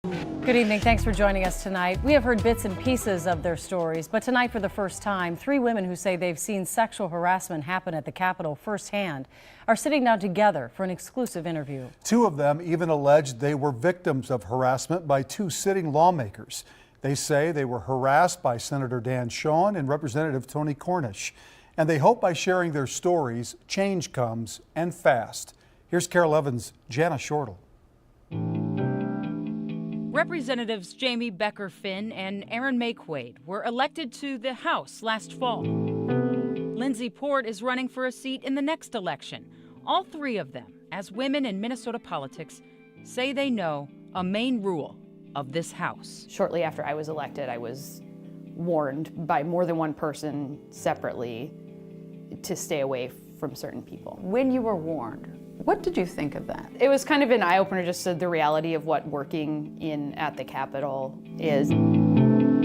Good evening. Thanks for joining us tonight. We have heard bits and pieces of their stories, but tonight for the first time, 3 women who say they've seen sexual harassment happen at the Capitol firsthand are sitting down together for an exclusive interview. 2 of them even alleged they were victims of harassment by 2 sitting lawmakers. They say they were harassed by Senator Dan Schoen and Representative Tony Cornish. And they hope by sharing their stories, change comes, and fast. Here's Carol Evans' Jana Shortle. Representatives Jamie Becker-Finn and Erin Quade were elected to the House last fall. Lindsey is running for a seat in the next election. All 3 of them, as women in Minnesota politics, say they know a main rule of this House. Shortly after I was elected, I was warned by more than one person separately to stay away from certain people. When you were warned, what did you think of that? It was kind of an eye-opener, just to the reality of what working at the Capitol is.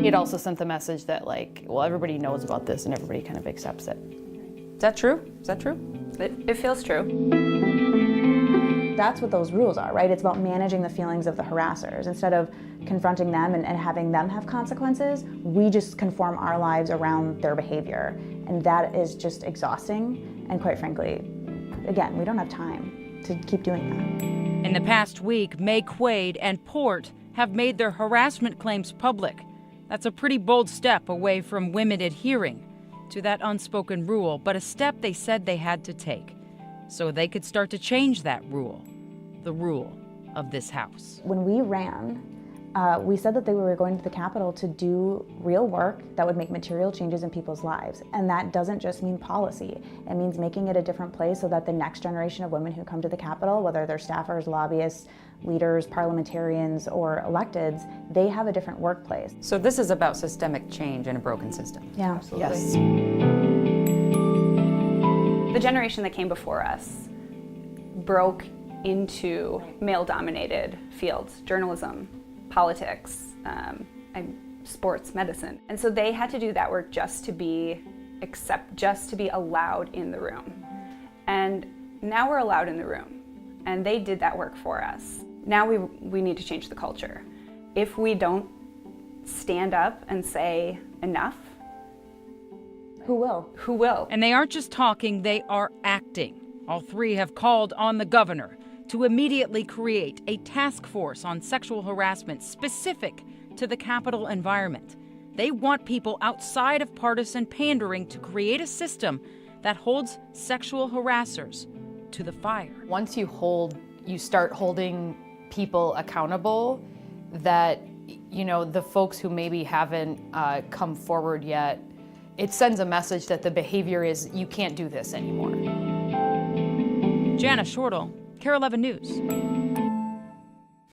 It also sent the message that, like, well, everybody knows about this and everybody kind of accepts it. Is that true? Is that true? It feels true. That's what those rules are, right? It's about managing the feelings of the harassers. Instead of confronting them and having them have consequences, we just conform our lives around their behavior. And that is just exhausting. And quite frankly, again, we don't have time to keep doing that. In the past week, Maye Quade and Port have made their harassment claims public. That's a pretty bold step away from women adhering to that unspoken rule, but a step they said they had to take so they could start to change that rule, the rule of this House. When we ran, we said that we were going to the Capitol to do real work that would make material changes in people's lives. And that doesn't just mean policy. It means making it a different place so that the next generation of women who come to the Capitol, whether they're staffers, lobbyists, leaders, parliamentarians, or electeds, they have a different workplace. So this is about systemic change in a broken system. Yeah, Absolutely. yes. The generation that came before us broke into male-dominated fields, journalism, politics, sports, medicine. And so they had to do that work just to be allowed in the room. And now we're allowed in the room. And they did that work for us. Now we need to change the culture. If we don't stand up and say enough, Who will? who will? And they aren't just talking, they are acting. All 3 have called on the governor to immediately create a task force on sexual harassment specific to the Capitol environment. They want people outside of partisan pandering to create a system that holds sexual harassers to the fire. Once you start holding people accountable, that, you know, the folks who maybe haven't come forward yet, it sends a message that the behavior is, you can't do this anymore. Jana Shortle, Carol 11 News.